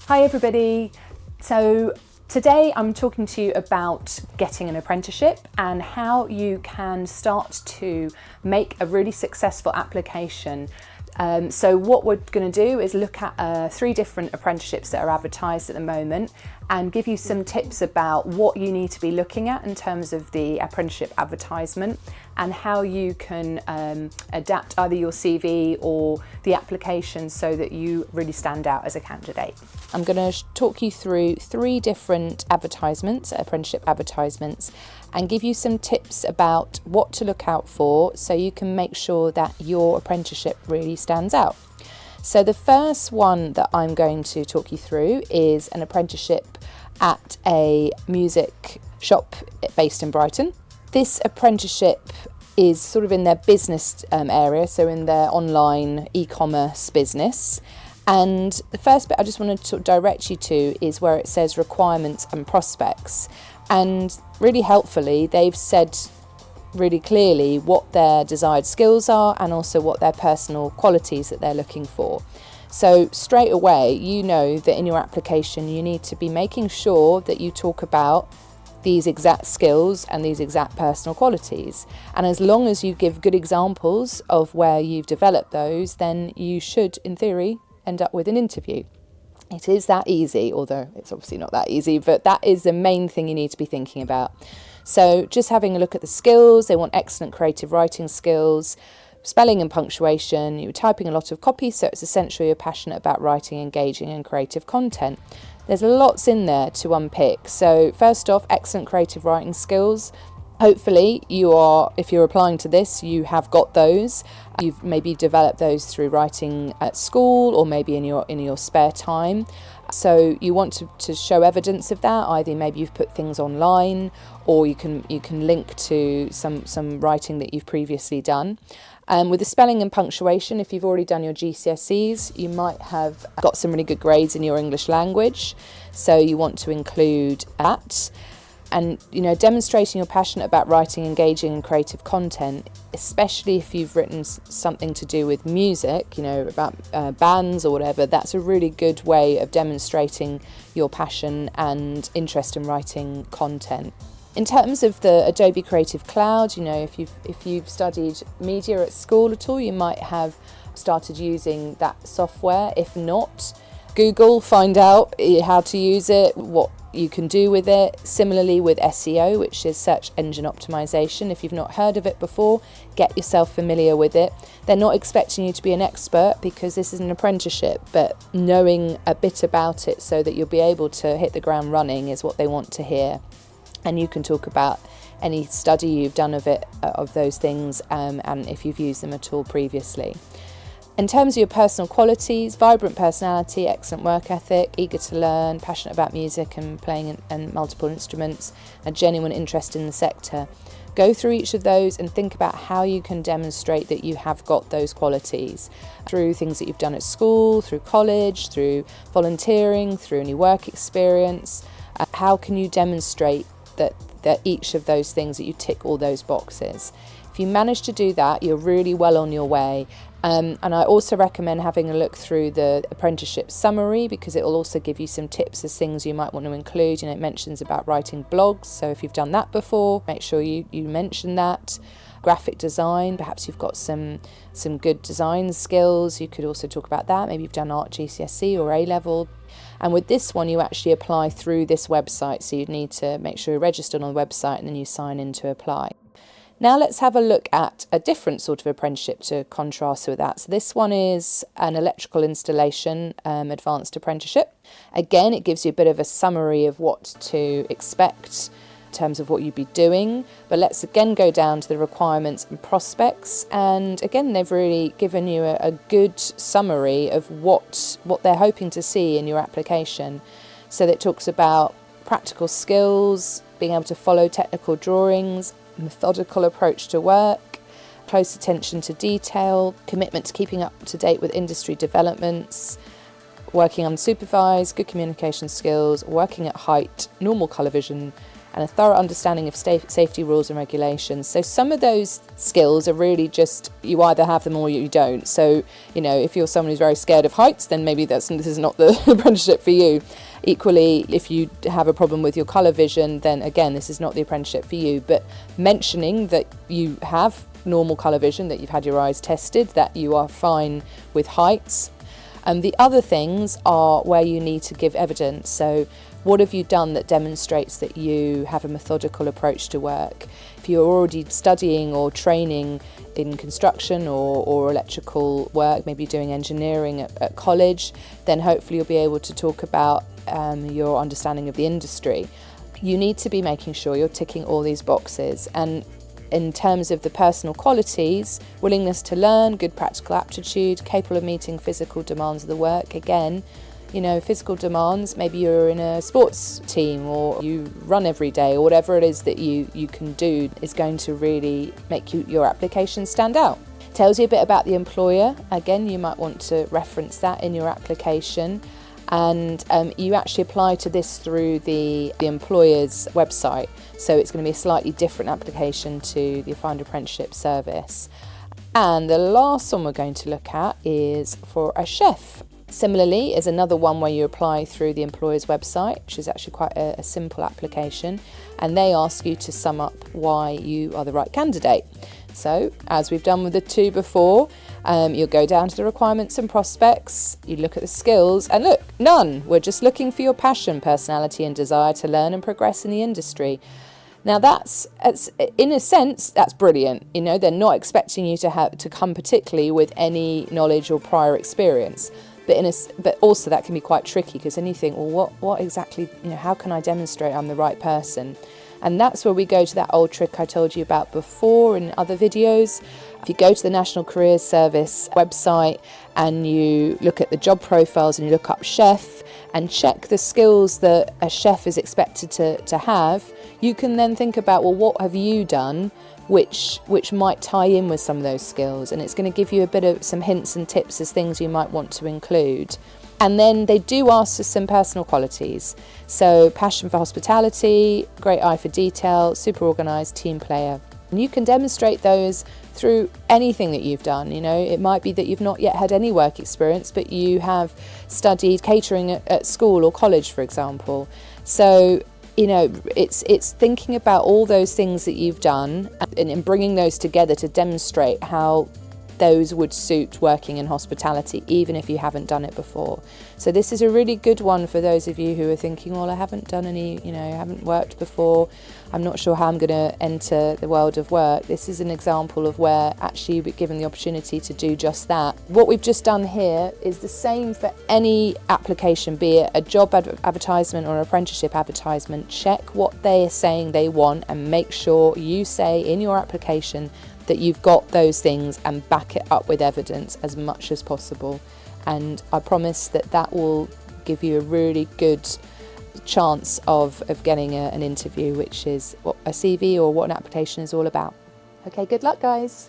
Hi everybody. So today I'm talking to you about getting an apprenticeship and how you can start to make a really successful application. So what we're going to do is look at 3 different apprenticeships that are advertised at the moment and give you some tips about what you need to be looking at in terms of the apprenticeship advertisement and how you can adapt either your CV or the application so that you really stand out as a candidate. I'm going to talk you through 3 different advertisements, apprenticeship advertisements, and give you some tips about what to look out for so you can make sure that your apprenticeship really stands out. So the first one that I'm going to talk you through is an apprenticeship at a music shop based in Brighton. This apprenticeship is sort of in their business area, so in their online e-commerce business. And the first bit I just want to direct you to is where it says requirements and prospects. And really helpfully, they've said really clearly what their desired skills are and also what their personal qualities that they're looking for. So straight away, you know that in your application, you need to be making sure that you talk about these exact skills and these exact personal qualities. And as long as you give good examples of where you've developed those, then you should, in theory, end up with an interview. It is that easy, although it's obviously not that easy, but that is the main thing you need to be thinking about. So just having a look at the skills, they want excellent creative writing skills, spelling and punctuation, you're typing a lot of copy, so it's essential you're passionate about writing, engaging and creative content. There's lots in there to unpick. So first off, excellent creative writing skills. Hopefully if you're applying to this, you have got those. You've maybe developed those through writing at school or maybe in your spare time. So you want to show evidence of that. Either maybe you've put things online or you can link to some writing that you've previously done. With the spelling and punctuation, if you've already done your GCSEs, you might have got some really good grades in your English language. So you want to include that. And, demonstrating you're passionate about writing, engaging and creative content, especially if you've written something to do with music, about bands or whatever, that's a really good way of demonstrating your passion and interest in writing content. In terms of the Adobe Creative Cloud, if you've studied media at school at all, you might have started using that software. If not, Google, find out how to use it, what you can do with it. Similarly with SEO, which is search engine optimization. If you've not heard of it before, get yourself familiar with it. They're not expecting you to be an expert because this is an apprenticeship, but knowing a bit about it so that you'll be able to hit the ground running is what they want to hear. And you can talk about any study you've done of those things and if you've used them at all previously. In terms of your personal qualities, vibrant personality, excellent work ethic, eager to learn, passionate about music and playing and multiple instruments, a genuine interest in the sector. Go through each of those and think about how you can demonstrate that you have got those qualities through things that you've done at school, through college, through volunteering, through any work experience. How can you demonstrate that each of those things, that you tick all those boxes? If you manage to do that, you're really well on your way. And I also recommend having a look through the apprenticeship summary because it will also give you some tips as things you might want to include. It mentions about writing blogs, so if you've done that before, make sure you mention that. Graphic design, perhaps you've got some good design skills, you could also talk about that. Maybe you've done art GCSE or A-level. And with this one, you actually apply through this website, so you need to make sure you're registered on the website and then you sign in to apply. Now let's have a look at a different sort of apprenticeship to contrast with that. So this one is an electrical installation advanced apprenticeship. Again, it gives you a bit of a summary of what to expect in terms of what you'd be doing. But let's again go down to the requirements and prospects. And again, they've really given you a good summary of what they're hoping to see in your application. So that talks about practical skills, being able to follow technical drawings, methodical approach to work, close attention to detail, commitment to keeping up to date with industry developments, working unsupervised, good communication skills, working at height, normal colour vision, and a thorough understanding of safety rules and regulations. So some of those skills are really just, you either have them or you don't. So, you know, if you're someone who's very scared of heights, then maybe this is not the apprenticeship for you. Equally, if you have a problem with your colour vision, then again, this is not the apprenticeship for you. But mentioning that you have normal colour vision, that you've had your eyes tested, that you are fine with heights. And the other things are where you need to give evidence. So what have you done that demonstrates that you have a methodical approach to work? If you're already studying or training in construction or electrical work, maybe doing engineering at college, then hopefully you'll be able to talk about your understanding of the industry. You need to be making sure you're ticking all these boxes. And in terms of the personal qualities, willingness to learn, good practical aptitude, capable of meeting physical demands of the work. Again, you know, physical demands, maybe you're in a sports team or you run every day, or whatever it is that you can do is going to really make your application stand out. Tells you a bit about the employer. Again, you might want to reference that in your application. And you actually apply to this through the employer's website, so it's going to be a slightly different application to the Find Apprenticeship service. And the last one we're going to look at is for a chef. Similarly, is another one where you apply through the employer's website, which is actually quite a simple application, and they ask you to sum up why you are the right candidate. So, as we've done with the two before, you'll go down to the requirements and prospects, you look at the skills, and look, none. We're just looking for your passion, personality and desire to learn and progress in the industry. Now that's in a sense, that's brilliant. You know, they're not expecting you to come particularly with any knowledge or prior experience. But also that can be quite tricky, because then you think, well, what exactly, you know, how can I demonstrate I'm the right person? And that's where we go to that old trick I told you about before in other videos. If you go to the National Careers Service website and you look at the job profiles and you look up chef and check the skills that a chef is expected to have, you can then think about, well, what have you done which might tie in with some of those skills, and it's going to give you a bit of some hints and tips as things you might want to include. And then they do ask for some personal qualities. So passion for hospitality, great eye for detail, super organised, team player. And you can demonstrate those through anything that you've done. You know, it might be that you've not yet had any work experience, but you have studied catering at school or college, for example. So, you know, it's thinking about all those things that you've done and bringing those together to demonstrate how those would suit working in hospitality, even if you haven't done it before. So this is a really good one for those of you who are thinking, well, I haven't done any, you know, I haven't worked before, I'm not sure how I'm going to enter the world of work. This is an example of where actually you'll be given the opportunity to do just that. What we've just done here is the same for any application, be it a job advertisement or an apprenticeship advertisement. Check what they are saying they want and make sure you say in your application that you've got those things and back it up with evidence as much as possible. And I promise that will give you a really good chance of getting an interview, which is what a CV or what an application is all about. Okay, good luck, guys.